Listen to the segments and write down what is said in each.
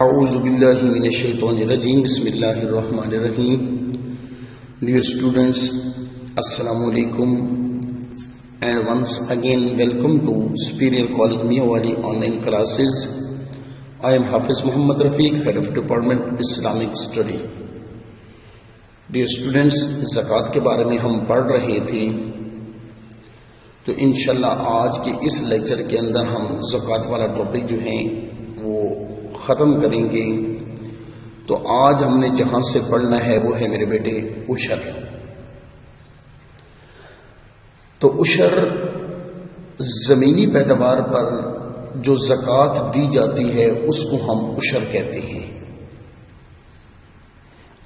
اعوذ باللہ من الشیطان الرجیم بسم اللہ الرحمن الرحیم. Dear students, Assalamu alaikum and once again welcome to Superior College Miyawali online classes. I am Hafiz Muhammad Rafiq, Head of Department Islamic Study. Dear students, زکوٰۃ کے بارے میں ہم پڑھ رہے تھے تو انشاءاللہ آج کے اس لیکچر کے اندر ہم زکوٰۃ والا ٹاپک جو ہیں وہ ختم کریں گے. تو آج ہم نے جہاں سے پڑھنا ہے وہ ہے میرے بیٹے عشر. تو عشر زمینی پیداوار پر جو زکوٰۃ دی جاتی ہے اس کو ہم عشر کہتے ہیں.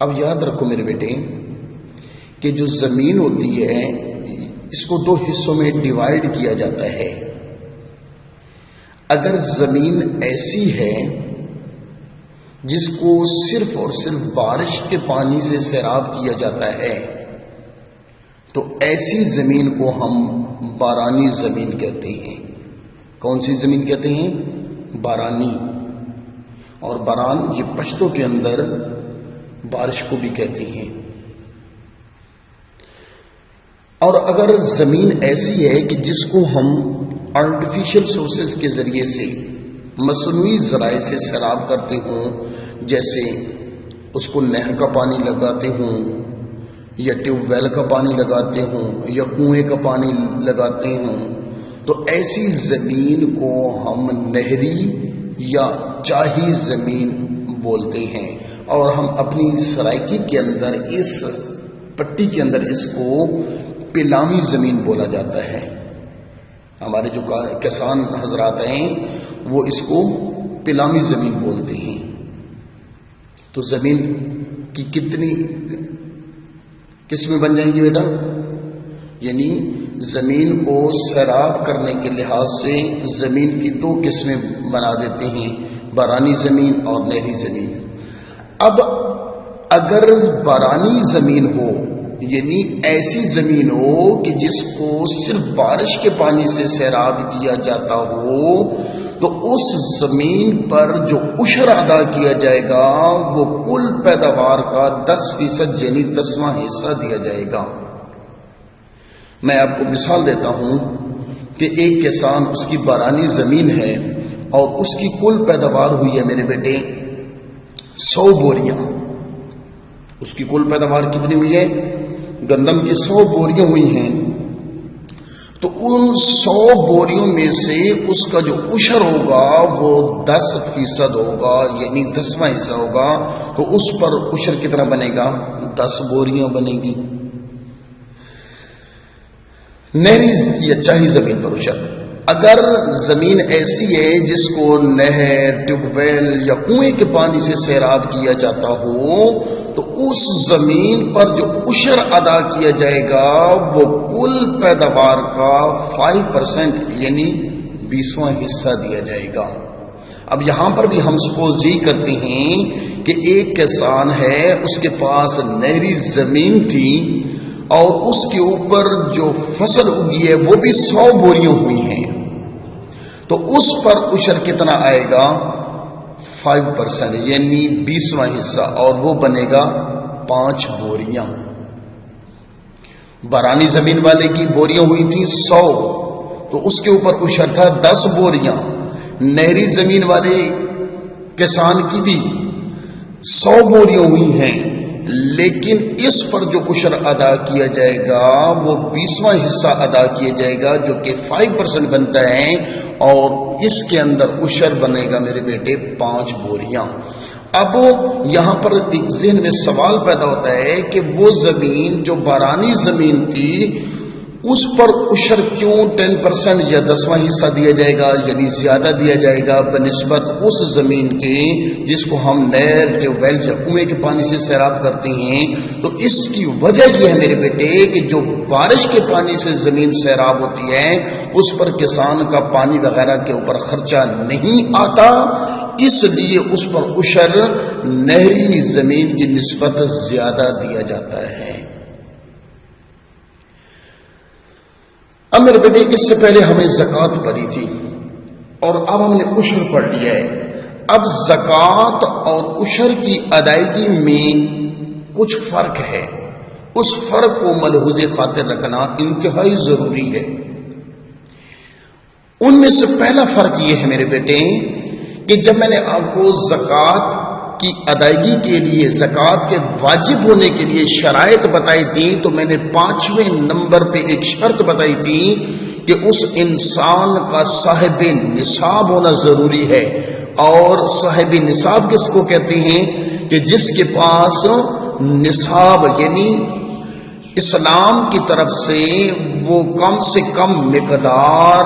اب یاد رکھو میرے بیٹے کہ جو زمین ہوتی ہے اس کو دو حصوں میں ڈیوائیڈ کیا جاتا ہے. اگر زمین ایسی ہے جس کو صرف اور صرف بارش کے پانی سے سیراب کیا جاتا ہے تو ایسی زمین کو ہم بارانی زمین کہتے ہیں. کون سی زمین کہتے ہیں؟ بارانی. اور باران یہ پشتو کے اندر بارش کو بھی کہتے ہیں. اور اگر زمین ایسی ہے کہ جس کو ہم آرٹیفیشل سورسز کے ذریعے سے مصنوعی ذرائع سے سیراب کرتے ہوں، جیسے اس کو نہر کا پانی لگاتے ہوں یا ٹیوب ویل کا پانی لگاتے ہوں یا کنویں کا پانی لگاتے ہوں، تو ایسی زمین کو ہم نہری یا چاہی زمین بولتے ہیں. اور ہم اپنی سرائکی کے اندر اس پٹی کے اندر اس کو پلامی زمین بولا جاتا ہے. ہمارے جو کسان حضرات ہیں وہ اس کو پلامی زمین بولتے ہیں. تو زمین کی کتنی قسمیں بن جائیں گی بیٹا؟ یعنی زمین کو سیراب کرنے کے لحاظ سے زمین کی دو قسمیں بنا دیتے ہیں، بارانی زمین اور نہری زمین. اب اگر بارانی زمین ہو یعنی ایسی زمین ہو کہ جس کو صرف بارش کے پانی سے سیراب کیا جاتا ہو تو اس زمین پر جو عشر ادا کیا جائے گا وہ کل پیداوار کا 10% یعنی 10واں حصہ دیا جائے گا. میں آپ کو مثال دیتا ہوں کہ ایک کسان اس کی بارانی زمین ہے اور اس کی کل پیداوار ہوئی ہے میرے بیٹے 100 بوریاں. اس کی کل پیداوار کتنی ہوئی ہے؟ گندم کی 100 بوریاں ہوئی ہیں. تو ان 100 بوریوں میں سے اس کا جو عشر ہوگا وہ 10% ہوگا یعنی 10واں حصہ ہوگا. تو اس پر عشر کتنا بنے گا؟ 10 بوریاں بنے گی. نہری یا چاہی زمین پر عشر. اگر زمین ایسی ہے جس کو نہر، ٹیوب ویل یا کنویں کے پانی سے سیراب کیا جاتا ہو تو اس زمین پر جو عشر ادا کیا جائے گا وہ کل پیداوار کا 5% یعنی 20واں حصہ دیا جائے گا. اب یہاں پر بھی ہم سپوز یہ کرتے ہیں کہ ایک کسان ہے، اس کے پاس نہری زمین تھی اور اس کے اوپر جو فصل اگی ہے وہ بھی 100 بوریاں ہوئی ہیں. تو اس پر عشر کتنا آئے گا؟ 5% یعنی 20واں حصہ، اور وہ بنے گا 5 بوریاں. بارانی زمین والے کی بوریاں ہوئی تھی 100 تو اس کے اوپر عشر تھا 10 بوریاں. نہری زمین والے کسان کی بھی 100 بوریاں ہوئی ہیں، لیکن اس پر جو عشر ادا کیا جائے گا وہ 20واں حصہ ادا کیا جائے گا جو کہ 5% بنتا ہے، اور اس کے اندر عشر بنے گا میرے بیٹے 5 بوریاں. اب یہاں پر ایک ذہن میں سوال پیدا ہوتا ہے کہ وہ زمین جو بارانی زمین تھی اس پر عشر کیوں 10% یا 10واں حصہ دیا جائے گا یعنی زیادہ دیا جائے گا بنسبت اس زمین کے جس کو ہم نہر، ٹیوب ویل یا کنویں کے پانی سے سیراب کرتے ہیں؟ تو اس کی وجہ یہ ہے میرے بیٹے کہ جو بارش کے پانی سے زمین سیراب ہوتی ہے اس پر کسان کا پانی وغیرہ کے اوپر خرچہ نہیں آتا، اس لیے اس پر عشر نہری زمین کی نسبت زیادہ دیا جاتا ہے. اب میرے بیٹے اس سے پہلے ہمیں زکوٰۃ پڑھی تھی اور اب ہم نے عشر پڑھ لیا ہے. اب زکوٰۃ اور عشر کی ادائیگی میں کچھ فرق ہے، اس فرق کو ملحوظ خاطر رکھنا انتہائی ضروری ہے۔ ان میں سے پہلا فرق یہ ہے میرے بیٹے کہ جب میں نے آپ کو زکوٰۃ کی ادائیگی کے لیے، زکوٰۃ کے واجب ہونے کے لیے شرائط بتائی تھی، تو میں نے 5ویں نمبر پہ ایک شرط بتائی تھی کہ اس انسان کا صاحب نصاب ہونا ضروری ہے۔ اور صاحب نصاب کس کو کہتے ہیں؟ کہ جس کے پاس نصاب یعنی اسلام کی طرف سے وہ کم سے کم مقدار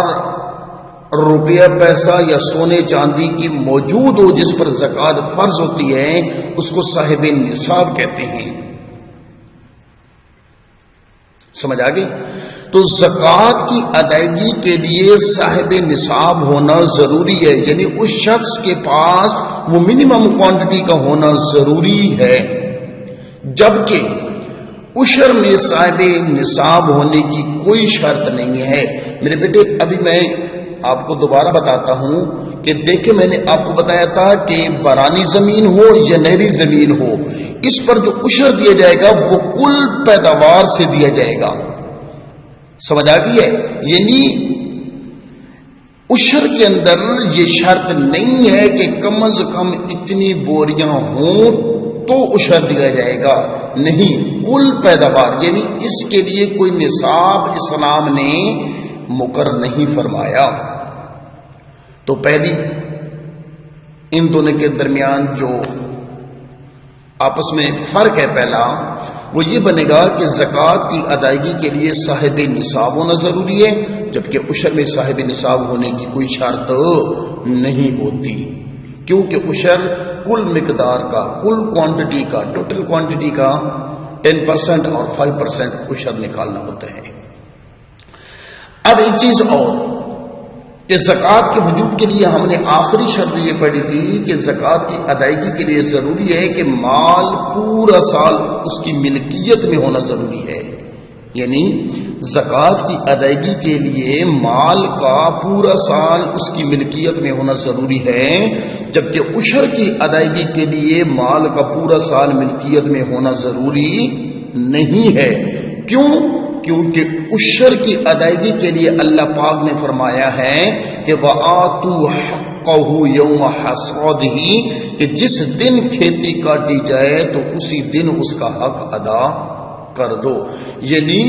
روپیہ پیسہ یا سونے چاندی کی موجود ہو جس پر زکوٰۃ فرض ہوتی ہے، اس کو صاحب نصاب کہتے ہیں۔ سمجھ آ گئی؟ تو زکوٰۃ کی ادائیگی کے لیے صاحب نصاب ہونا ضروری ہے، یعنی اس شخص کے پاس وہ منیمم کوانٹٹی کا ہونا ضروری ہے، جبکہ عشر میں صاحب نصاب ہونے کی کوئی شرط نہیں ہے۔ میرے بیٹے ابھی میں آپ کو دوبارہ بتاتا ہوں کہ دیکھیں، میں نے آپ کو بتایا تھا کہ بارانی زمین ہو یا نہری زمین ہو، اس پر جو عشر دیا جائے گا وہ کل پیداوار سے دیا جائے گا۔ سمجھ آ گئی ہے؟ یعنی عشر کے اندر یہ شرط نہیں ہے کہ کم از کم اتنی بوریاں ہوں تو عشر دیا جائے گا، نہیں، کل پیداوار، یعنی اس کے لیے کوئی نصاب اسلام نے مقرر نہیں فرمایا۔ تو پہلی ان دونوں کے درمیان جو آپس میں فرق ہے پہلا، وہ یہ بنے گا کہ زکوٰۃ کی ادائیگی کے لیے صاحب نصاب ہونا ضروری ہے، جبکہ عشر میں صاحب نصاب ہونے کی کوئی شرط نہیں ہوتی، کیونکہ عشر کل مقدار کا، کل کوانٹٹی کا، ٹوٹل کوانٹٹی کا 10% اور 5% عشر نکالنا ہوتا ہے۔ اب ایک چیز اور کہ زکوٰۃ کے وجوب کے لیے ہم نے آخری شرط یہ پڑھی تھی کہ زکوٰۃ کی ادائیگی کے لیے ضروری ہے کہ مال پورا سال اس کی ملکیت میں ہونا ضروری ہے، یعنی زکوٰۃ کی ادائیگی کے لیے مال کا پورا سال اس کی ملکیت میں ہونا ضروری ہے، جبکہ عشر کی ادائیگی کے لیے مال کا پورا سال ملکیت میں ہونا ضروری نہیں ہے۔ کیوں؟ کیونکہ عشر کی ادائیگی کے لیے اللہ پاک نے فرمایا ہے کہ وَآتُوا حَقَّهُ يَوْمَ حَصَادِهِ، کہ جس دن کھیتی کاٹی جائے تو اسی دن اس کا حق ادا کر دو۔ یعنی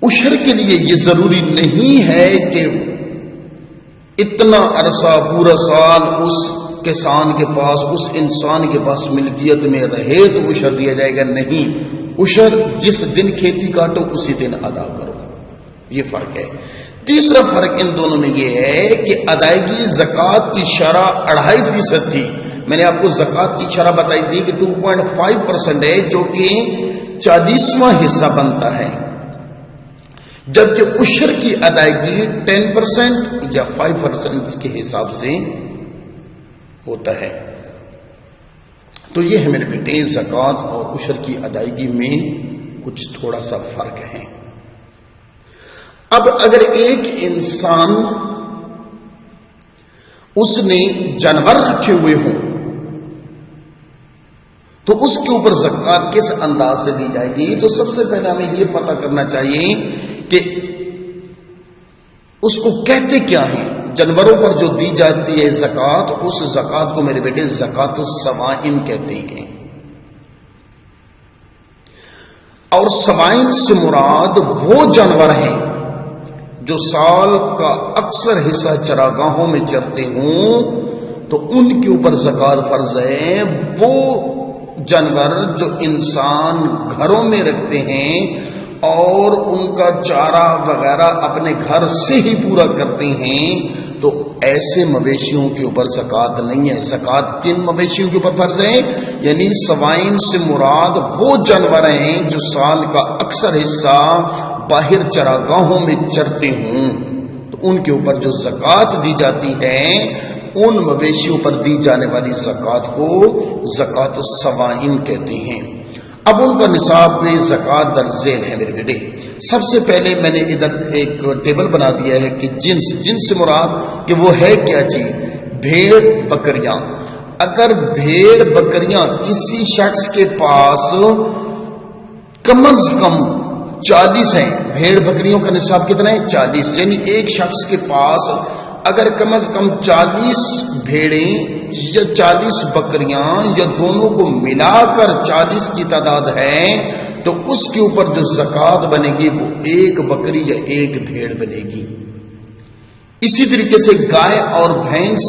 عشر کے لیے یہ ضروری نہیں ہے کہ اتنا عرصہ پورا سال اس کسان کے پاس، اس انسان کے پاس ملکیت میں رہے تو عشر دیا جائے گا، نہیں، عشر جس دن کھیتی کاٹو اسی دن ادا کرو، یہ فرق ہے۔ تیسرا فرق ان دونوں میں یہ ہے کہ ادائیگی زکوٰۃ کی شرح 2.5% تھی، میں نے آپ کو زکوٰۃ کی شرح بتائی تھی کہ 2.5% ہے، جو کہ 40واں حصہ بنتا ہے، جبکہ عشر کی ادائیگی 10% یا 5% کے حساب سے ہوتا ہے۔ تو یہ ہے میرے بیٹے زکوٰۃ اور عشر کی ادائیگی میں کچھ تھوڑا سا فرق ہے۔ اب اگر ایک انسان اس نے جانور رکھے ہوئے ہوں تو اس کے اوپر زکوٰۃ کس انداز سے دی جائے گی؟ تو سب سے پہلے ہمیں یہ پتہ کرنا چاہیے کہ اس کو کہتے کیا ہیں۔ جانوروں پر جو دی جاتی ہے زکوٰۃ، اس زکوٰۃ کو میرے بیٹے زکوٰۃ السوائم کہتے ہیں، اور سوائم سے مراد وہ جانور ہیں جو سال کا اکثر حصہ چراگاہوں میں چرتے ہوں تو ان کے اوپر زکوٰۃ فرض ہے۔ وہ جانور جو انسان گھروں میں رکھتے ہیں اور ان کا چارہ وغیرہ اپنے گھر سے ہی پورا کرتے ہیں، تو ایسے مویشیوں کے اوپر زکوٰۃ نہیں ہے۔ زکوٰۃ کن مویشیوں کے اوپر فرض ہے؟ یعنی سوائم سے مراد وہ جانور ہیں جو سال کا اکثر حصہ باہر چراگاہوں میں چرتے ہوں، تو ان کے اوپر جو زکوٰۃ دی جاتی ہے، ان مویشیوں پر دی جانے والی زکوٰۃ کو زکوٰۃ السوائم کہتے ہیں۔ اب ان کا نصاب میں زکوٰۃ در ذیل ہے میرے بیٹے۔ سب سے پہلے میں نے ادھر ایک ٹیبل بنا دیا ہے کہ جنس سے مراد کہ وہ ہے کیا چیز۔ بھیڑ بکریاں، اگر بھیڑ بکریاں کسی شخص کے پاس کم از کم 40 ہیں، بھیڑ بکریوں کا نصاب کتنا ہے؟ 40، یعنی ایک شخص کے پاس اگر کم از کم 40 بھیڑیں یا 40 بکریاں یا دونوں کو ملا کر 40 کی تعداد ہے تو اس کے اوپر جو زکوٰۃ بنے گی وہ ایک بکری یا ایک بھیڑ بنے گی۔ اسی طریقے سے گائے اور بھینس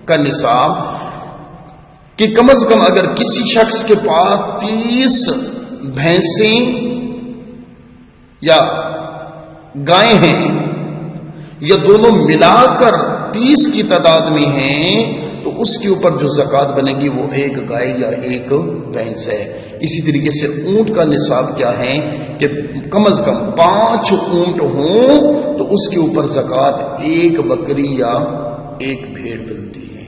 کا نصاب کہ کم از کم اگر کسی شخص کے پاس 30 بھینسیں یا گائے ہیں یا دونوں ملا کر 30 کی تعداد میں ہیں تو اس کے اوپر جو زکوٰۃ بنے گی وہ ایک گائے یا ایک بھینس ہے۔ اسی طریقے سے اونٹ کا نصاب کیا ہے کہ کم از کم 5 اونٹ ہوں تو اس کے اوپر زکوٰۃ ایک بکری یا ایک بھیڑ بنتی ہے۔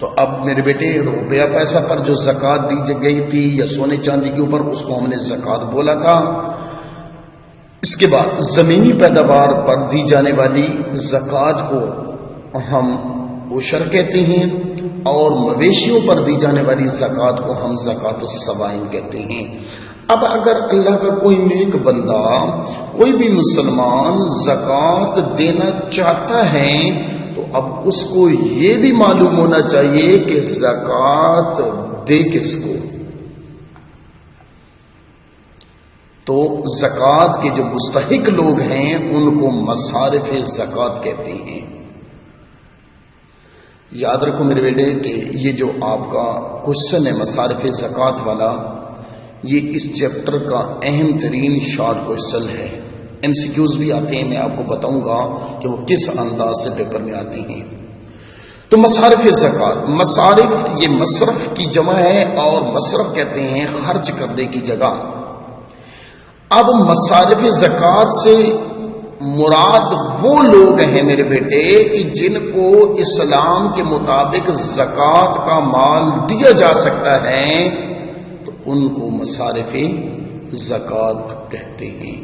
تو اب میرے بیٹے روپیہ پیسہ پر جو زکوٰۃ دی گئی تھی یا سونے چاندی کے اوپر اس کو ہم نے زکوٰۃ بولا تھا۔ اس کے بعد زمینی پیداوار پر دی جانے والی زکوٰۃ کو ہم عشر کہتے ہیں اور مویشیوں پر دی جانے والی زکوٰۃ کو ہم زکوٰۃ الصوائم کہتے ہیں۔ اب اگر اللہ کا کوئی نیک بندہ، کوئی بھی مسلمان زکوٰۃ دینا چاہتا ہے تو اب اس کو یہ بھی معلوم ہونا چاہیے کہ زکوٰۃ دے کس کو۔ تو زکوٰۃ کے جو مستحق لوگ ہیں ان کو مصارف زکوٰۃ کہتے ہیں۔ یاد رکھو میرے بیٹے کہ یہ جو آپ کا کوشچن ہے مصارف زکوٰۃ والا، یہ اس چیپٹر کا اہم ترین شارٹ کوشچن ہے۔ MCQs بھی آتے ہیں، میں آپ کو بتاؤں گا کہ وہ کس انداز سے پیپر میں آتے ہیں۔ تو مصارف زکوٰۃ، مصارف یہ مصرف کی جمع ہے اور مصرف کہتے ہیں خرچ کرنے کی جگہ۔ اب مصارف زکوٰۃ سے مراد وہ لوگ ہیں میرے بیٹے کہ جن کو اسلام کے مطابق زکوٰۃ کا مال دیا جا سکتا ہے تو ان کو مصارف زکوٰۃ کہتے ہیں۔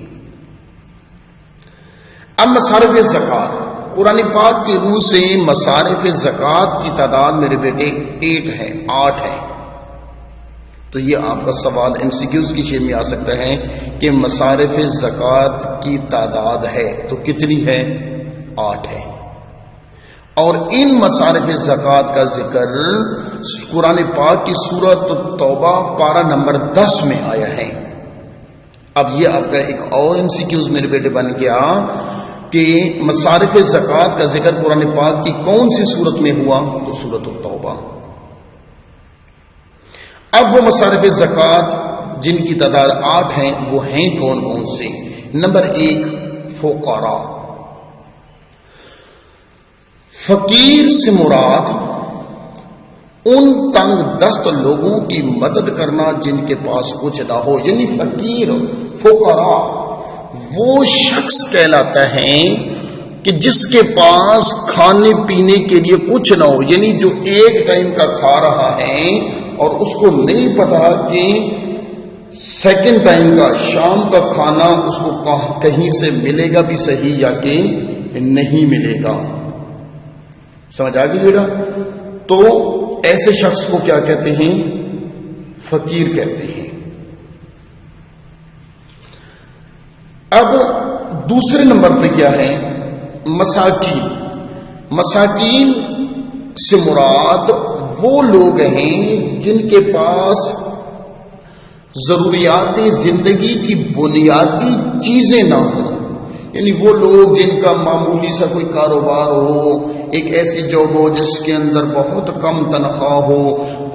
اب مصارف زکوٰۃ قرآن پاک کی روح سے مصارف زکوٰۃ کی تعداد میرے بیٹے 8 ہے۔ تو یہ آپ کا سوال MCQs کی شکل میں آ سکتا ہے کہ مصارف زکوٰۃ کی تعداد ہے تو کتنی ہے؟ 8 ہے۔ اور ان مصارف زکوٰۃ کا ذکر قرآن پاک کی سورۃ التوبہ پارہ نمبر 10 میں آیا ہے۔ اب یہ آپ کا ایک اور MCQs میرے بیٹے بن گیا کہ مصارف زکوٰۃ کا ذکر قرآن پاک کی کون سی سورت میں ہوا؟ تو سورۃ التوبہ۔ اب وہ مصارف زکوٰۃ جن کی تعداد 8 ہیں وہ ہیں کون کون سے؟ نمبر 1 فقراء، فقیر سے مراد ان تنگ دست لوگوں کی مدد کرنا جن کے پاس کچھ نہ ہو، یعنی فقیر فقراء وہ شخص کہلاتا ہے کہ جس کے پاس کھانے پینے کے لیے کچھ نہ ہو، یعنی جو ایک ٹائم کا کھا رہا ہے اور اس کو نہیں پتا کہ سیکنڈ ٹائم کا شام کا کھانا اس کو کہیں سے ملے گا بھی صحیح یا کہ نہیں ملے گا۔ سمجھ آ گئی بیٹا؟ تو ایسے شخص کو کیا کہتے ہیں؟ فقیر کہتے ہیں۔ اب دوسرے نمبر پہ کیا ہے؟ مساکین۔ مساکین سے مراد وہ لوگ ہیں جن کے پاس ضروریات زندگی کی بنیادی چیزیں نہ ہوں، یعنی وہ لوگ جن کا معمولی سا کوئی کاروبار ہو، ایک ایسی جاب ہو جس کے اندر بہت کم تنخواہ ہو،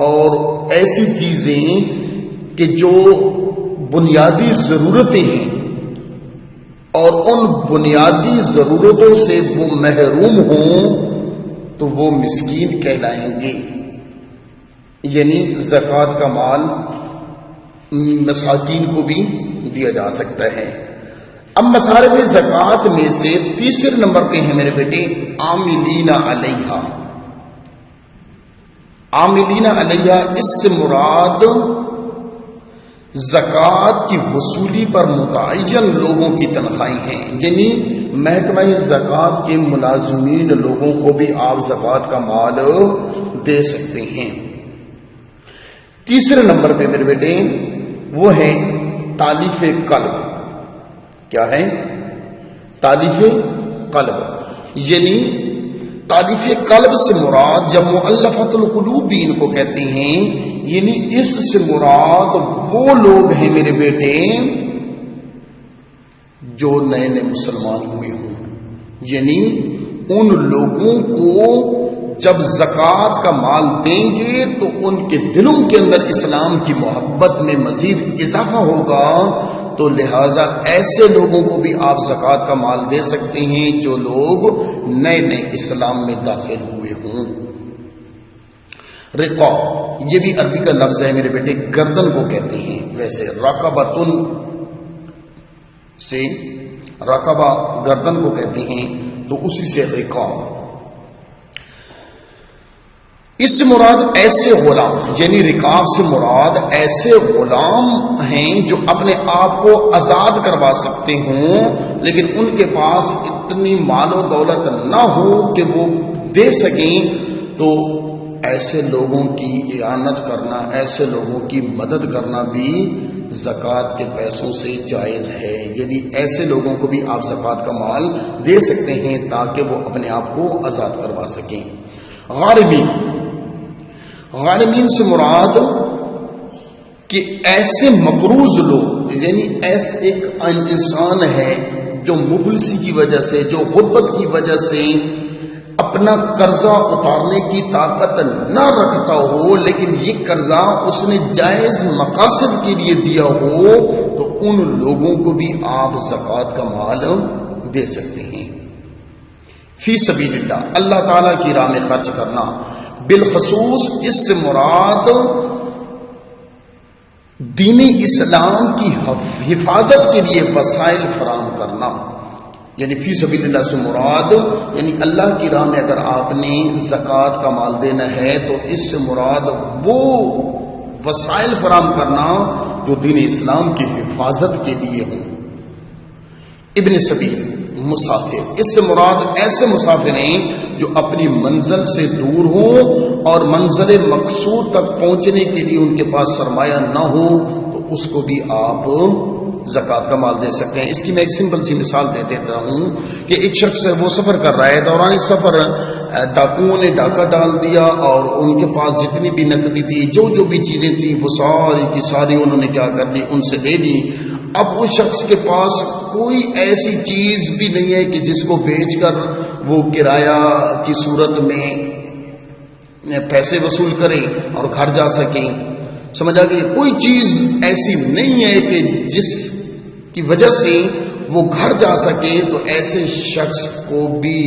اور ایسی چیزیں کہ جو بنیادی ضرورتیں ہیں اور ان بنیادی ضرورتوں سے وہ محروم ہوں تو وہ مسکین کہلائیں گے، یعنی زکوٰۃ کا مال مساکین کو بھی دیا جا سکتا ہے۔ اب مصارف زکوٰۃ میں سے تیسرے نمبر پہ ہیں میرے بیٹے عاملین علیہا۔ عاملین علیہا اس سے مراد زکوٰۃ کی وصولی پر متعین لوگوں کی تنخواہیں ہیں، یعنی محکمہ زکوٰۃ کے ملازمین لوگوں کو بھی آپ زکوٰۃ کا مال دے سکتے ہیں۔ تیسرے نمبر پہ میرے بیٹے وہ ہے تالیف قلب۔ کیا ہے؟ تالیف قلب، یعنی تالیف قلب سے مراد جب مؤلفۃ القلوب بھی ان کو کہتے ہیں، یعنی اس سے مراد وہ لوگ ہیں میرے بیٹے جو نئے نئے مسلمان ہوئے ہوں، یعنی ان لوگوں کو جب زکوٰۃ کا مال دیں گے تو ان کے دلوں کے اندر اسلام کی محبت میں مزید اضافہ ہوگا، تو لہذا ایسے لوگوں کو بھی آپ زکوٰۃ کا مال دے سکتے ہیں جو لوگ نئے نئے اسلام میں داخل ہوئے ہوں۔ رقاب، یہ بھی عربی کا لفظ ہے میرے بیٹے، گردن کو کہتے ہیں۔ ویسے رقبۃن سے رقبہ گردن کو کہتے ہیں، تو اسی سے رقاب۔ اس سے مراد ایسے غلام، یعنی رقاب سے مراد ایسے غلام ہیں جو اپنے آپ کو آزاد کروا سکتے ہوں، لیکن ان کے پاس اتنی مال و دولت نہ ہو کہ وہ دے سکیں، تو ایسے لوگوں کی اعانت کرنا، ایسے لوگوں کی مدد کرنا بھی زکوٰۃ کے پیسوں سے جائز ہے۔ یعنی ایسے لوگوں کو بھی آپ زکوٰۃ کا مال دے سکتے ہیں تاکہ وہ اپنے آپ کو آزاد کروا سکیں۔ غارمین، غارمین سے مراد کہ ایسے مقروض لوگ، یعنی ایسے ایک انسان ہے جو مفلسی کی وجہ سے، جو غربت کی وجہ سے اپنا قرضہ اتارنے کی طاقت نہ رکھتا ہو، لیکن یہ قرضہ اس نے جائز مقاصد کے لیے دیا ہو، تو ان لوگوں کو بھی آپ زکوٰۃ کا مال دے سکتے ہیں۔ فی سبیل اللہ، اللہ تعالیٰ کی راہ میں خرچ کرنا، بالخصوص اس سے مراد دین اسلام کی حفاظت کے لیے وسائل فراہم کرنا، یعنی فی سبیل اللہ سے مراد یعنی اللہ کی راہ میں اگر آپ نے زکوٰۃ کا مال دینا ہے تو اس سے مراد وہ وسائل فراہم کرنا جو دین اسلام کی حفاظت کے لیے ہوں۔ ابن سبیل، مسافر، اس سے مراد ایسے مسافر ہیں جو اپنی منزل سے دور ہوں اور منزل مقصود تک پہنچنے کے لیے ان کے پاس سرمایہ نہ ہو، تو اس کو بھی آپ زکوٰۃ کا مال دے سکتے ہیں۔ اس کی میں ایک سمپل سی مثال دے دیتا ہوں کہ ایک شخص ہے، وہ سفر کر رہا ہے، دوران سفر ڈاکوؤں نے ڈاکہ ڈال دیا اور ان کے پاس جتنی بھی نقدی تھی، جو بھی چیزیں تھیں، وہ ساری کی ساری انہوں نے کیا کر لی، ان سے لے لی۔ اب اس شخص کے پاس کوئی ایسی چیز بھی نہیں ہے کہ جس کو بیچ کر وہ کرایہ کی صورت میں پیسے وصول کریں اور گھر جا سکیں۔ سمجھا کہ کوئی چیز ایسی نہیں ہے کہ جس کی وجہ سے وہ گھر جا سکے، تو ایسے شخص کو بھی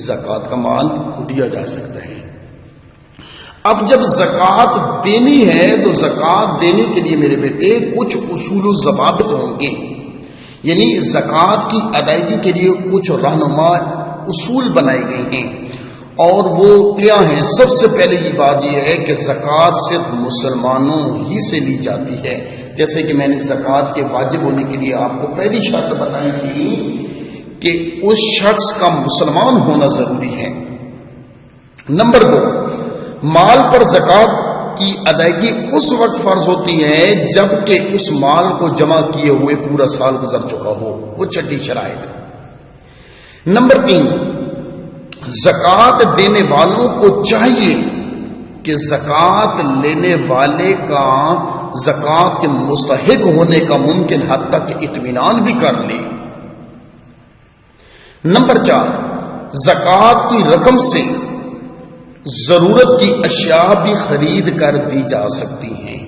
زکوٰۃ کا مال دیا جا سکتا ہے۔ اب جب زکوٰۃ دینی ہے تو زکوٰۃ دینے کے لیے میرے بیٹے کچھ اصول و ضوابط ہوں گے، یعنی زکوٰۃ کی ادائیگی کے لیے کچھ رہنما اصول بنائے گئے ہیں، اور وہ کیا ہیں؟ سب سے پہلے یہ بات یہ ہے کہ زکوٰۃ صرف مسلمانوں ہی سے لی جاتی ہے، جیسے کہ میں نے زکوٰۃ کے واجب ہونے کے لیے آپ کو پہلی شرط بتائی تھی کہ اس شخص کا مسلمان ہونا ضروری ہے۔ نمبر 2، مال پر زکوٰۃ کی ادائیگی اس وقت فرض ہوتی ہے جب کہ اس مال کو جمع کیے ہوئے پورا سال گزر چکا ہو، وہ چھٹی شرائط۔ نمبر 3، زکوٰۃ دینے والوں کو چاہیے کہ زکوٰۃ لینے والے کا زکوٰۃ کے مستحق ہونے کا ممکن حد تک اطمینان بھی کر لے۔ نمبر 4، زکوٰۃ کی رقم سے ضرورت کی اشیاء بھی خرید کر دی جا سکتی ہیں۔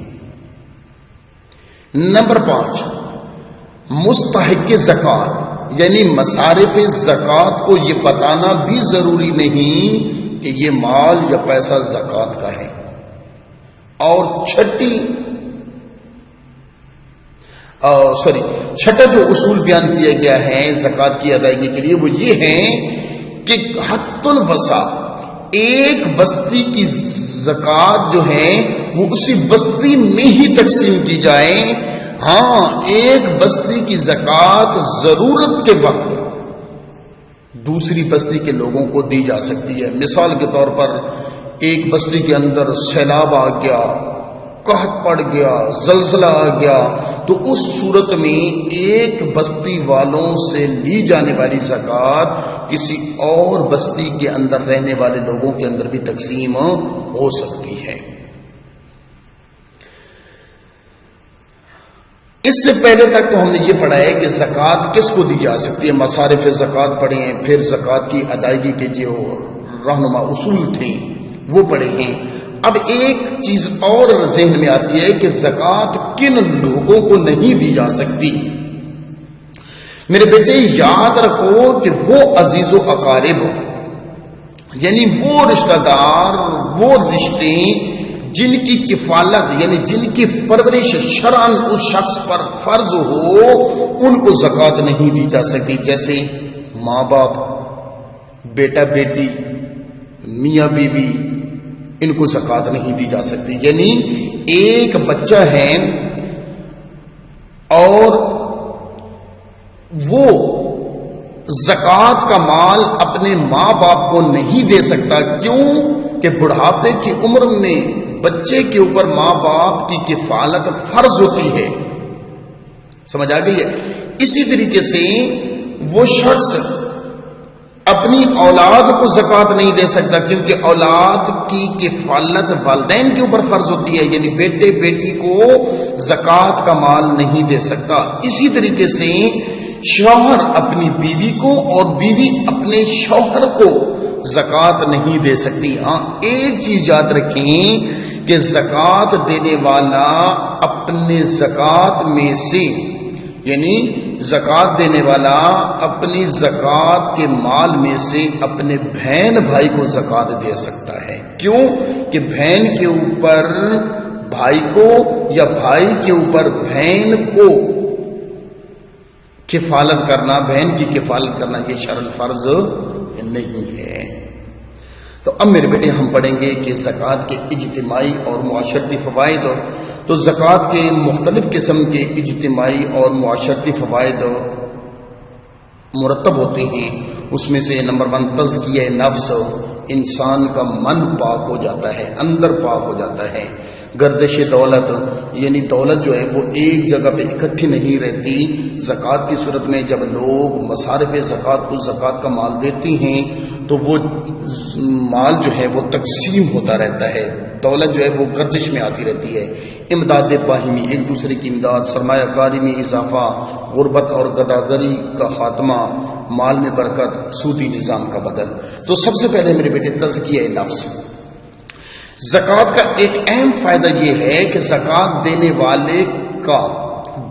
نمبر 5، مستحق زکوٰۃ یعنی مصارف زکوٰۃ کو یہ بتانا بھی ضروری نہیں کہ یہ مال یا پیسہ زکوٰۃ کا ہے۔ اور چھٹا جو اصول بیان کیا گیا ہے زکوٰۃ کی ادائیگی کے لیے وہ یہ ہے کہ حد الوسع، ایک بستی کی زکوٰۃ جو ہے وہ اسی بستی میں ہی تقسیم کی جائے۔ ہاں، ایک بستی کی زکوٰۃ ضرورت کے وقت دوسری بستی کے لوگوں کو دی جا سکتی ہے۔ مثال کے طور پر ایک بستی کے اندر سیلاب آ گیا، قحط پڑ گیا، زلزلہ آ گیا، تو اس صورت میں ایک بستی والوں سے لی جانے والی زکوٰۃ کسی اور بستی کے اندر رہنے والے لوگوں کے اندر بھی تقسیم ہو سکتی ہے۔ اس سے پہلے تک تو ہم نے یہ پڑھا ہے کہ زکوٰۃ کس کو دی جا سکتی ہے، مصارف زکوٰۃ پڑھے ہیں، پھر زکوٰۃ کی ادائیگی کے جو رہنما اصول تھے وہ پڑھے ہیں۔ اب ایک چیز اور ذہن میں آتی ہے کہ زکوٰۃ کن لوگوں کو نہیں دی جا سکتی۔ میرے بیٹے یاد رکھو کہ وہ عزیز و اقارب، یعنی وہ رشتہ دار، وہ رشتے جن کی کفالت یعنی جن کی پرورش شرعاً اس شخص پر فرض ہو، ان کو زکوٰۃ نہیں دی جا سکتی، جیسے ماں باپ، بیٹا بیٹی، میاں بیوی، ان کو زکوٰۃ نہیں دی جا سکتی۔ یعنی ایک بچہ ہے اور وہ زکوٰۃ کا مال اپنے ماں باپ کو نہیں دے سکتا، کیوں کہ بڑھاپے کی عمر میں بچے کے اوپر ماں باپ کی کفالت فرض ہوتی ہے، سمجھ آ گئی ہے۔ اسی طریقے سے وہ شخص اپنی اولاد کو زکوٰۃ نہیں دے سکتا، کیونکہ اولاد کی کفالت والدین کے اوپر فرض ہوتی ہے، یعنی بیٹے بیٹی کو زکوٰۃ کا مال نہیں دے سکتا۔ اسی طریقے سے شوہر اپنی بیوی کو اور بیوی اپنے شوہر کو زکوٰۃ نہیں دے سکتی۔ ہاں ایک چیز یاد رکھیں کہ زکوٰۃ دینے والا اپنے زکوٰۃ میں سے، یعنی زکوٰۃ دینے والا اپنی زکوٰۃ کے مال میں سے اپنے بہن بھائی کو زکوٰۃ دے سکتا ہے۔ کیوں کہ بہن کے اوپر بھائی کو یا بھائی کے اوپر بہن کو کفالت کرنا، بہن کی کفالت کرنا، یہ شرعاً فرض نہیں ہے۔ تو اب میرے بیٹے ہم پڑھیں گے کہ زکوٰۃ کے اجتماعی اور معاشرتی فوائد۔ تو زکوٰۃ کے مختلف قسم کے اجتماعی اور معاشرتی فوائد مرتب ہوتے ہیں۔ اس میں سے نمبر 1 تزکیہ نفس، انسان کا من پاک ہو جاتا ہے، اندر پاک ہو جاتا ہے۔ گردش دولت، یعنی دولت جو ہے وہ ایک جگہ پہ اکٹھی نہیں رہتی۔ زکوٰۃ کی صورت میں جب لوگ مصارف زکوٰۃ کو زکوٰۃ کا مال دیتے ہیں تو وہ مال جو ہے وہ تقسیم ہوتا رہتا ہے، دولت جو ہے وہ گردش میں آتی رہتی ہے۔ امداد باہمی، ایک دوسرے کی امداد، سرمایہ کاری میں اضافہ، غربت اور گداگری کا خاتمہ، مال میں برکت، سودی نظام کا بدل۔ تو سب سے پہلے میرے بیٹے تزکیہ نفس۔ زکوٰۃ کا ایک اہم فائدہ یہ ہے کہ زکوٰۃ دینے والے کا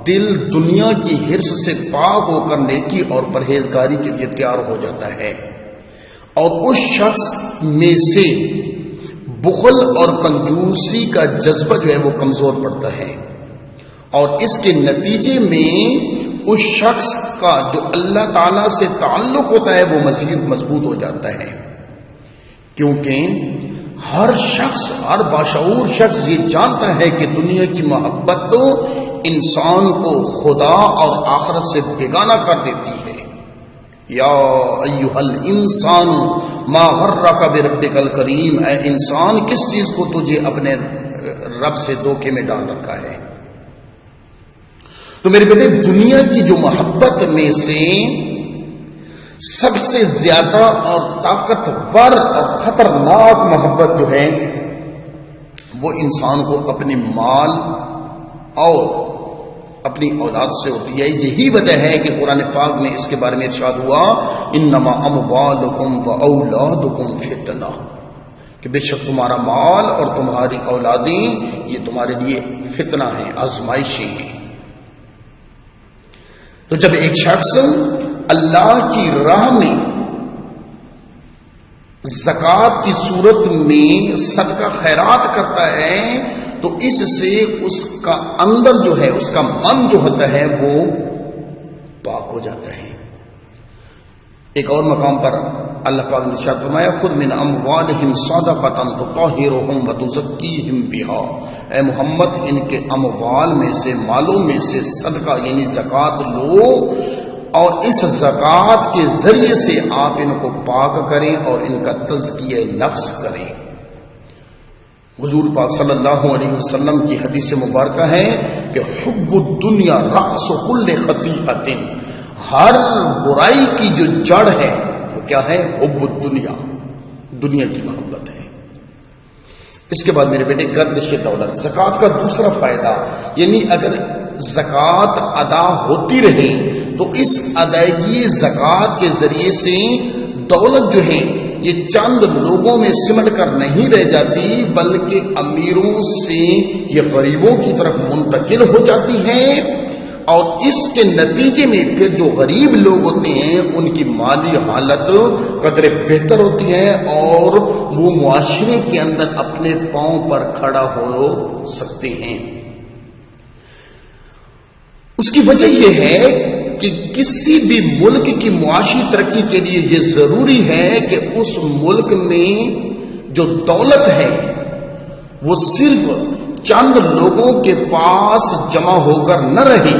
دل دنیا کی حرص سے پاک ہو کر نیکی اور پرہیزگاری کے لیے تیار ہو جاتا ہے، اور اس شخص میں سے بخل اور کنجوسی کا جذبہ جو ہے وہ کمزور پڑتا ہے، اور اس کے نتیجے میں اس شخص کا جو اللہ تعالی سے تعلق ہوتا ہے وہ مزید مضبوط ہو جاتا ہے، کیونکہ ہر شخص، ہر باشعور شخص یہ جانتا ہے کہ دنیا کی محبت تو انسان کو خدا اور آخرت سے بیگانہ کر دیتی ہے۔ یا ایھا الانسان ما غرک بربک الکریم، اے انسان کس چیز کو تجھے اپنے رب سے دھوکے میں ڈال رکھا ہے۔ تو میرے بیٹے دنیا کی جو محبت میں سے سب سے زیادہ اور طاقتور اور خطرناک محبت جو ہے وہ انسان کو اپنے مال اور اپنی اولاد سے ہوتی ہے۔ یہی وجہ ہے کہ قرآن پاک میں اس کے بارے میں ارشاد ہوا انما اموالکم واولادکم فتنہ، کہ بے شک تمہارا مال اور تمہاری اولادیں یہ تمہارے لیے فتنہ ہیں، آزمائشیں ہیں۔ تو جب ایک شخص اللہ کی راہ میں زکوٰۃ کی صورت میں صدقہ خیرات کرتا ہے تو اس سے اس کا اندر جو ہے، اس کا من جو ہوتا ہے وہ پاک ہو جاتا ہے۔ ایک اور مقام پر اللہ پاک نے ارشاد فرمایا خذ من اموالہم صدقۃ تطہرہم وتزکیہم بہا، اے محمد ان کے اموال میں سے، مالوں میں سے صدقہ یعنی زکوٰۃ لو اور اس زکوٰۃ کے ذریعے سے آپ ان کو پاک کریں اور ان کا تزکیہ نفس کریں۔ حضور پاک صلی اللہ علیہ وسلم کی حدیث مبارکہ ہے کہ حب الدنیا رأس کل خطیئۃ، ہر برائی کی جو جڑ ہے وہ کیا ہے؟ حب الدنیا، دنیا کی محبت ہے۔ اس کے بعد میرے بیٹے گردش دولت، زکوٰۃ کا دوسرا فائدہ، یعنی اگر زکوٰۃ ادا ہوتی رہے تو اس ادائیگی زکوٰۃ کے ذریعے سے دولت جو ہے یہ چند لوگوں میں سمٹ کر نہیں رہ جاتی، بلکہ امیروں سے یہ غریبوں کی طرف منتقل ہو جاتی ہے، اور اس کے نتیجے میں پھر جو غریب لوگ ہوتے ہیں ان کی مالی حالت قدرے بہتر ہوتی ہے اور وہ معاشرے کے اندر اپنے پاؤں پر کھڑا ہو سکتے ہیں۔ اس کی وجہ یہ ہے کہ کسی بھی ملک کی معاشی ترقی کے لیے یہ ضروری ہے کہ اس ملک میں جو دولت ہے وہ صرف چند لوگوں کے پاس جمع ہو کر نہ رہے،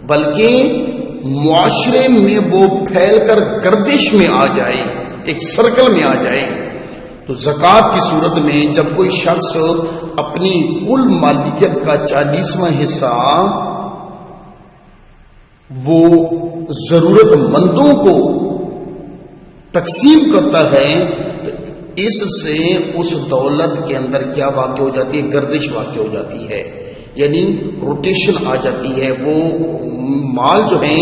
بلکہ معاشرے میں وہ پھیل کر گردش میں آ جائے، ایک سرکل میں آ جائے۔ تو زکوٰۃ کی صورت میں جب کوئی شخص اپنی کل مالیت کا 40واں حصہ وہ ضرورت مندوں کو تقسیم کرتا ہے تو اس سے اس دولت کے اندر کیا واقع ہو جاتی ہے؟ گردش واقع ہو جاتی ہے، یعنی روٹیشن آ جاتی ہے۔ وہ مال جو ہے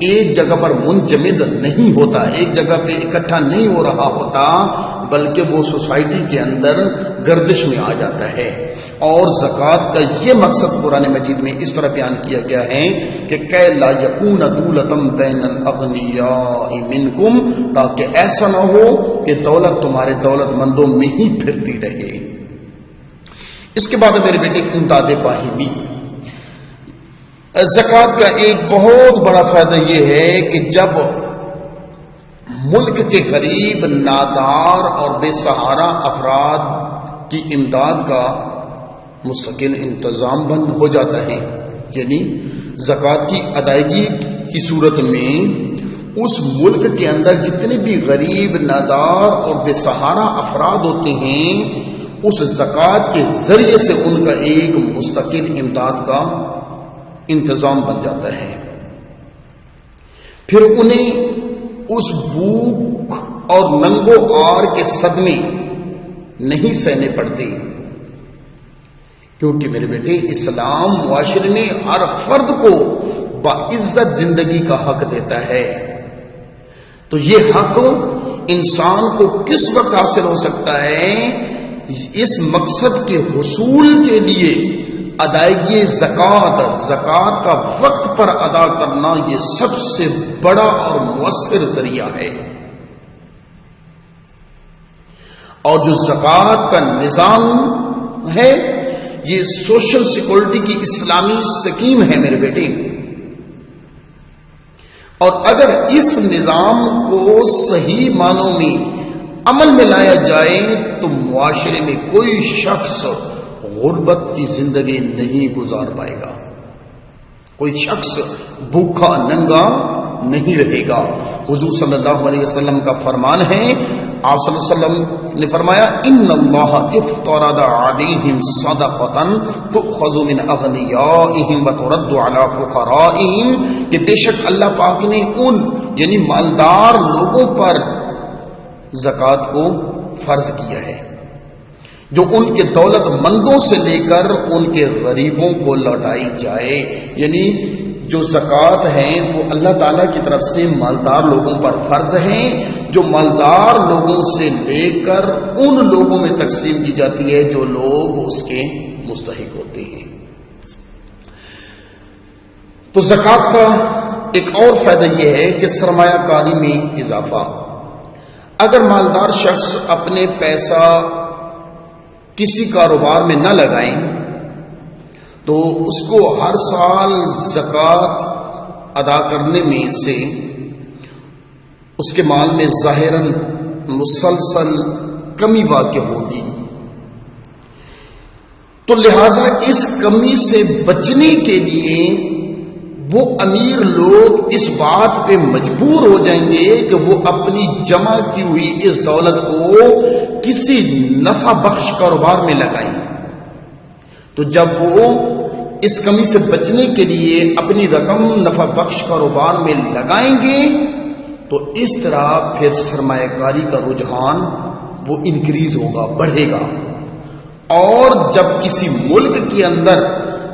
ایک جگہ پر منجمد نہیں ہوتا، ایک جگہ پہ اکٹھا نہیں ہو رہا ہوتا، بلکہ وہ سوسائٹی کے اندر گردش میں آ جاتا ہے۔ اور زکوٰۃ کا یہ مقصد قرآن مجید میں اس طرح بیان کیا گیا ہے کہ کہ لا یکون دولۃ بین الاغنیاء منکم، تاکہ ایسا نہ ہو کہ دولت تمہارے دولت مندوں میں ہی پھرتی رہے۔ اس کے بعد میرے بیٹے امداد باہمی، زکوٰۃ کا ایک بہت بڑا فائدہ یہ ہے کہ جب ملک کے غریب، نادار اور بے سہارا افراد کی امداد کا مستقل انتظام بند ہو جاتا ہے، یعنی زکوٰۃ کی ادائیگی کی صورت میں اس ملک کے اندر جتنے بھی غریب، نادار اور بے سہارا افراد ہوتے ہیں اس زکوٰۃ کے ذریعے سے ان کا ایک مستقل امداد کا انتظام بن جاتا ہے۔ پھر انہیں اس بھوک اور ننگو آر کے صدمے نہیں سہنے پڑتے، کیونکہ میرے بیٹے اسلام معاشرے میں ہر فرد کو باعزت زندگی کا حق دیتا ہے۔ تو یہ حق انسان کو کس وقت حاصل ہو سکتا ہے؟ اس مقصد کے حصول کے لیے ادائیگی زکوٰۃ کا وقت پر ادا کرنا یہ سب سے بڑا اور مؤثر ذریعہ ہے۔ اور جو زکوٰۃ کا نظام ہے یہ سوشل سیکورٹی کی اسلامی سکیم ہے میرے بیٹے، اور اگر اس نظام کو صحیح معنوں میں عمل میں لایا جائے تو معاشرے میں کوئی شخص غربت کی زندگی نہیں گزار پائے گا، کوئی شخص بھوکا ننگا نہیں رہے گا۔ حضور صلی اللہ علیہ وسلم کا فرمان ہے، آپ صلی اللہ علیہ وسلم نے فرمایا ان اللہ افترض علیہم صدقۃ تؤخذ من اغنیائہم وترد علی فقرائہم، کہ بے شک اللہ پاک نے ان یعنی مالدار لوگوں پر زکوٰۃ کو فرض کیا ہے، جو ان کے دولت مندوں سے لے کر ان کے غریبوں کو لوٹائی جائے۔ یعنی جو زکوٰۃ ہے وہ اللہ تعالیٰ کی طرف سے مالدار لوگوں پر فرض ہے، جو مالدار لوگوں سے لے کر ان لوگوں میں تقسیم کی جاتی ہے جو لوگ اس کے مستحق ہوتے ہیں۔ تو زکوٰۃ کا ایک اور فائدہ یہ ہے کہ سرمایہ کاری میں اضافہ۔ اگر مالدار شخص اپنے پیسہ کسی کاروبار میں نہ لگائیں تو اس کو ہر سال زکوٰۃ ادا کرنے میں سے اس کے مال میں ظاہراً مسلسل کمی واقع ہوگی، تو لہذا اس کمی سے بچنے کے لیے وہ امیر لوگ اس بات پہ مجبور ہو جائیں گے کہ وہ اپنی جمع کی ہوئی اس دولت کو کسی نفع بخش کاروبار میں لگائیں. تو جب وہ اس کمی سے بچنے کے لیے اپنی رقم نفع بخش کاروبار میں لگائیں گے تو اس طرح پھر سرمایہ کاری کا رجحان وہ انکریز ہوگا، بڑھے گا. اور جب کسی ملک کے اندر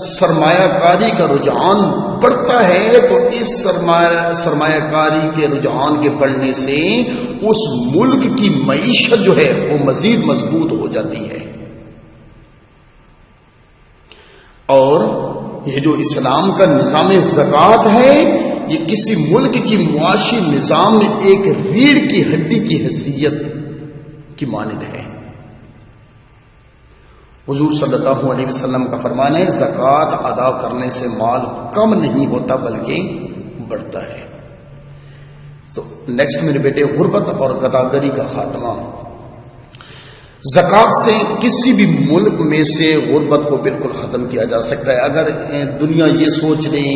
سرمایہ کاری کا رجحان بڑھتا ہے تو اس سرمایہ کاری کے رجحان کے بڑھنے سے اس ملک کی معیشت جو ہے وہ مزید مضبوط ہو جاتی ہے. اور یہ جو اسلام کا نظام زکوٰۃ ہے یہ کسی ملک کی معاشی نظام میں ایک ریڑھ کی ہڈی کی حیثیت کی مانند ہے. حضور صلی اللہ علیہ وسلم کا فرمان ہے زکوٰۃ ادا کرنے سے مال کم نہیں ہوتا بلکہ بڑھتا ہے. تو نیکسٹ میرے بیٹے، غربت اور گداگری کا خاتمہ. زکوٰۃ سے کسی بھی ملک میں سے غربت کو بالکل ختم کیا جا سکتا ہے. اگر دنیا یہ سوچ لیں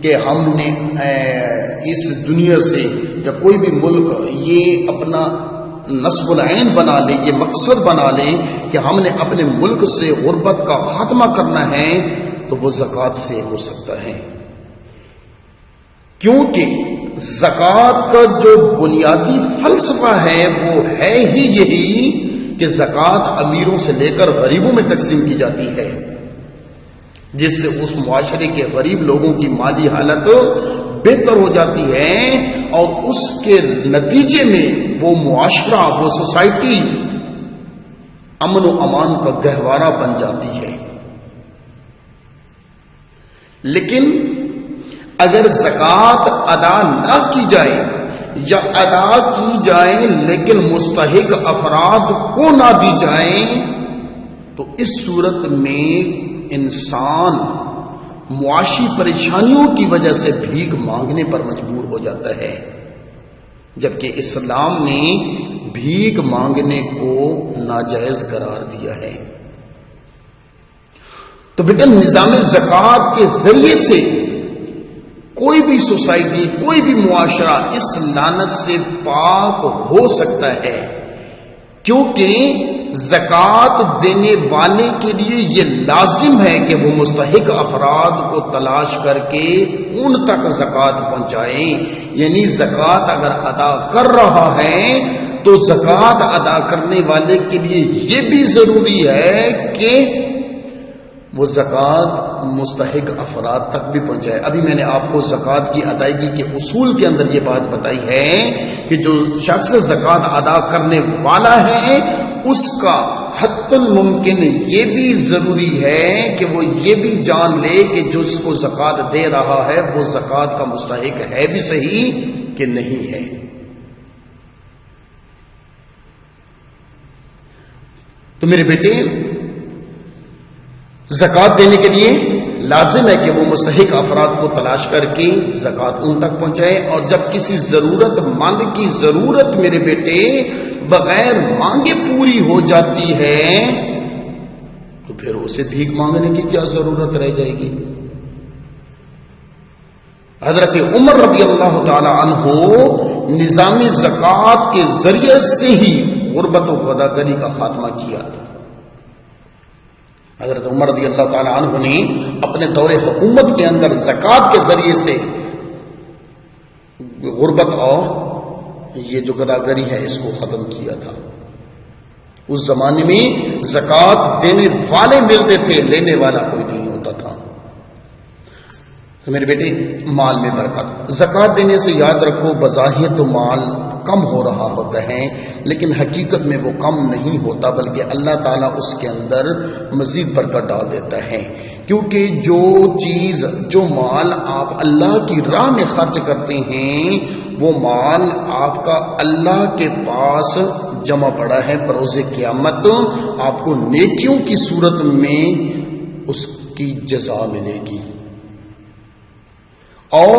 کہ ہم نے اس دنیا سے یا کوئی بھی ملک یہ اپنا نصب العین بنا لے، یہ مقصد بنا لے کہ ہم نے اپنے ملک سے غربت کا خاتمہ کرنا ہے، تو وہ زکوٰۃ سے ہو سکتا ہے. کیونکہ زکوٰۃ کا جو بنیادی فلسفہ ہے وہ ہے ہی یہی کہ زکوٰۃ امیروں سے لے کر غریبوں میں تقسیم کی جاتی ہے، جس سے اس معاشرے کے غریب لوگوں کی مالی حالت بہتر ہو جاتی ہے اور اس کے نتیجے میں وہ معاشرہ، وہ سوسائٹی امن و امان کا گہوارہ بن جاتی ہے. لیکن اگر زکوٰۃ ادا نہ کی جائے یا ادا کی جائے لیکن مستحق افراد کو نہ دی جائے تو اس صورت میں انسان معاشی پریشانیوں کی وجہ سے بھیک مانگنے پر مجبور ہو جاتا ہے، جبکہ اسلام نے بھیک مانگنے کو ناجائز قرار دیا ہے. تو بیٹا نظام زکوٰۃ کے ذریعے سے کوئی بھی سوسائٹی، کوئی بھی معاشرہ اس لعنت سے پاک ہو سکتا ہے، کیونکہ زکوٰۃ دینے والے کے لیے یہ لازم ہے کہ وہ مستحق افراد کو تلاش کر کے ان تک زکوٰۃ پہنچائے. یعنی زکوٰۃ اگر ادا کر رہا ہے تو زکوٰۃ ادا کرنے والے کے لیے یہ بھی ضروری ہے کہ وہ زکوٰۃ مستحق افراد تک بھی پہنچائے. ابھی میں نے آپ کو زکوٰۃ کی ادائیگی کے اصول کے اندر یہ بات بتائی ہے کہ جو شخص زکوٰۃ ادا کرنے والا ہے اس کا حتی الممکن یہ بھی ضروری ہے کہ وہ یہ بھی جان لے کہ جو اس کو زکوٰۃ دے رہا ہے وہ زکوٰۃ کا مستحق ہے بھی صحیح کہ نہیں ہے. تو میرے بیٹے زکوٰۃ دینے کے لیے لازم ہے کہ وہ مستحق افراد کو تلاش کر کے زکوٰۃ ان تک پہنچائے. اور جب کسی ضرورت مند کی ضرورت میرے بیٹے بغیر مانگے پوری ہو جاتی ہے تو پھر اسے بھیک مانگنے کی کیا ضرورت رہ جائے گی. حضرت عمر رضی اللہ تعالی عنہ نظام زکوٰۃ کے ذریعے سے ہی غربت و گداگری کا خاتمہ کیا. حضرت عمر رضی اللہ تعالی عنہ نے اپنے دور حکومت کے اندر زکوٰۃ کے ذریعے سے غربت اور یہ جو گداگری ہے اس کو ختم کیا تھا. اس زمانے میں زکوٰۃ دینے والے ملتے تھے، لینے والا کوئی نہیں ہوتا تھا. تو میرے بیٹے مال میں برکت. زکوٰۃ دینے سے یاد رکھو بظاہر تو مال کم ہو رہا ہوتا ہے لیکن حقیقت میں وہ کم نہیں ہوتا بلکہ اللہ تعالیٰ اس کے اندر مزید برکت ڈال دیتا ہے. کیونکہ جو چیز، جو مال آپ اللہ کی راہ میں خرچ کرتے ہیں وہ مال آپ کا اللہ کے پاس جمع پڑا ہے. بروز قیامت آپ کو نیکیوں کی صورت میں اس کی جزا ملے گی. اور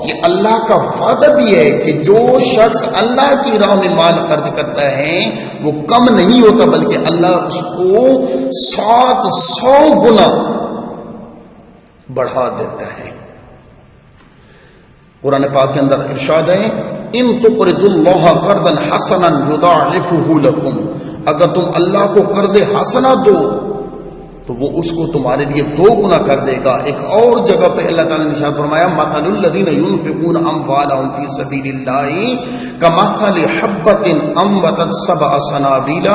یہ اللہ کا وعدہ بھی ہے کہ جو شخص اللہ کی راہ میں مال خرچ کرتا ہے وہ کم نہیں ہوتا بلکہ اللہ اس کو 700 گنا بڑھا دیتا ہے. قرآن پاک کے اندر ارشاد ہے ان تقرضوا اللہ قرضا حسنا یضاعفہ لکم، اگر تم اللہ کو قرض حسنہ دو تو وہ اس کو تمہارے لیے 2 گنا کر دے گا۔ ایک اور جگہ پہ اللہ تعالیٰ نے ارشاد فرمایا مثل الذین ينفقون اموالهم فی سبیل اللہ کمثل حبۃ انبتت 7 سنابل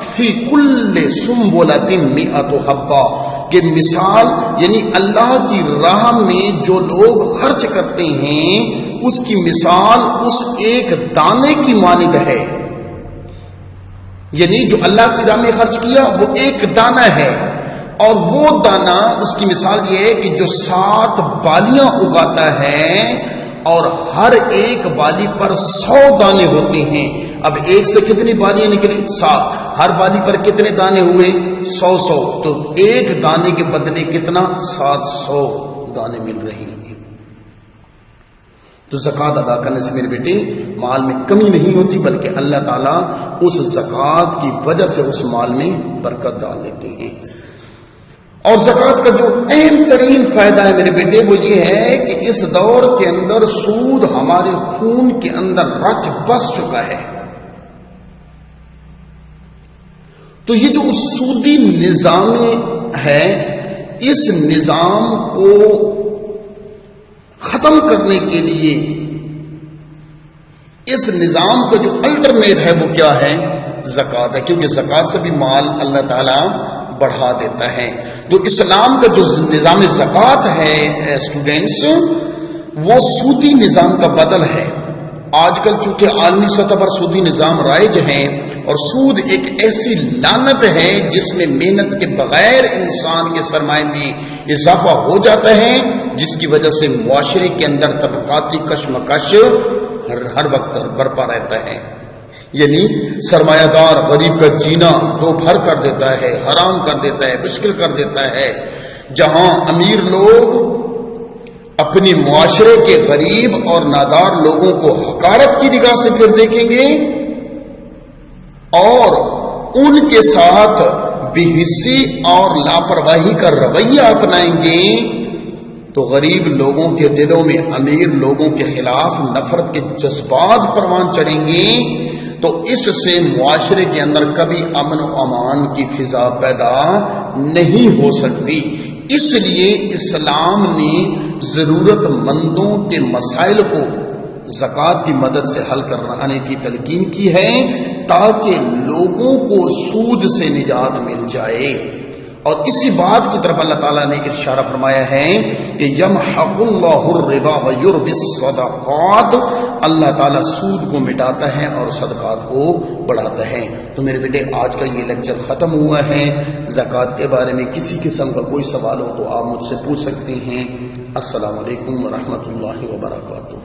فی کل سنبلۃ 100 حبہ، کہ مثال یعنی اللہ کی راہ میں جو لوگ خرچ کرتے ہیں اس کی مثال اس ایک دانے کی مانند ہے، یعنی جو اللہ کی راہ میں خرچ کیا وہ ایک دانہ ہے، اور وہ دانہ اس کی مثال یہ ہے کہ جو 7 بالیاں اگاتا ہے اور ہر ایک بالی پر 100 دانے ہوتے ہیں۔ اب ایک سے کتنی بالیاں نکلی؟ 7، ہر بالی پر کتنے دانے ہوئے؟ 100، تو ایک دانے کے بدلے کتنا؟ 700 دانے مل رہے ہیں۔ تو زکوٰۃ ادا کرنے سے میرے بیٹے مال میں کمی نہیں ہوتی، بلکہ اللہ تعالیٰ اس زکوٰۃ کی وجہ سے اس مال میں برکت ڈال دیتے ہیں۔ اور زکوٰۃ کا جو اہم ترین فائدہ ہے میرے بیٹے وہ یہ ہے کہ اس دور کے اندر سود ہمارے خون کے اندر رچ بس چکا ہے۔ تو یہ جو سودی نظام ہے، اس نظام کو ختم کرنے کے لیے اس نظام کا جو الٹرنیٹ ہے وہ کیا ہے؟ زکوٰۃ ہے، کیونکہ زکوٰۃ سے بھی مال اللہ تعالیٰ بڑھا دیتا ہے۔ تو اسلام کا جو نظام زکوٰۃ ہے اسٹوڈینٹس، وہ سودی نظام کا بدل ہے۔ آج کل چونکہ عالمی سطح پر سودی نظام رائج ہیں، اور سود ایک ایسی لعنت ہے جس میں محنت کے بغیر انسان کے سرمایہ میں اضافہ ہو جاتا ہے، جس کی وجہ سے معاشرے کے اندر طبقاتی کشمکش ہر وقت برپا رہتا ہے۔ یعنی سرمایہ دار غریب کا جینا دو بھر کر دیتا ہے، حرام کر دیتا ہے، مشکل کر دیتا ہے۔ جہاں امیر لوگ اپنی معاشرے کے غریب اور نادار لوگوں کو حقارت کی نگاہ سے پھر دیکھیں گے اور ان کے ساتھ بے حسی اور لاپرواہی کا رویہ اپنائیں گے، تو غریب لوگوں کے دلوں میں امیر لوگوں کے خلاف نفرت کے جذبات پروان چڑھیں گے۔ تو اس سے معاشرے کے اندر کبھی امن و امان کی فضا پیدا نہیں ہو سکتی۔ اس لیے اسلام نے ضرورت مندوں کے مسائل کو زکوٰۃ کی مدد سے حل کرانے کی تلقین کی ہے، تاکہ لوگوں کو سود سے نجات مل جائے۔ اور اسی بات کی طرف اللہ تعالیٰ نے اشارہ فرمایا ہے کہ یمحق اللہ الربا ویربی الصدقات، اللہ تعالیٰ سود کو مٹاتا ہے اور صدقات کو بڑھاتا ہے۔ تو میرے بیٹے آج کا یہ لیکچر ختم ہوا ہے۔ زکوٰۃ کے بارے میں کسی قسم کا کوئی سوال ہو تو آپ مجھ سے پوچھ سکتے ہیں۔ السلام علیکم ورحمۃ اللہ وبرکاتہ۔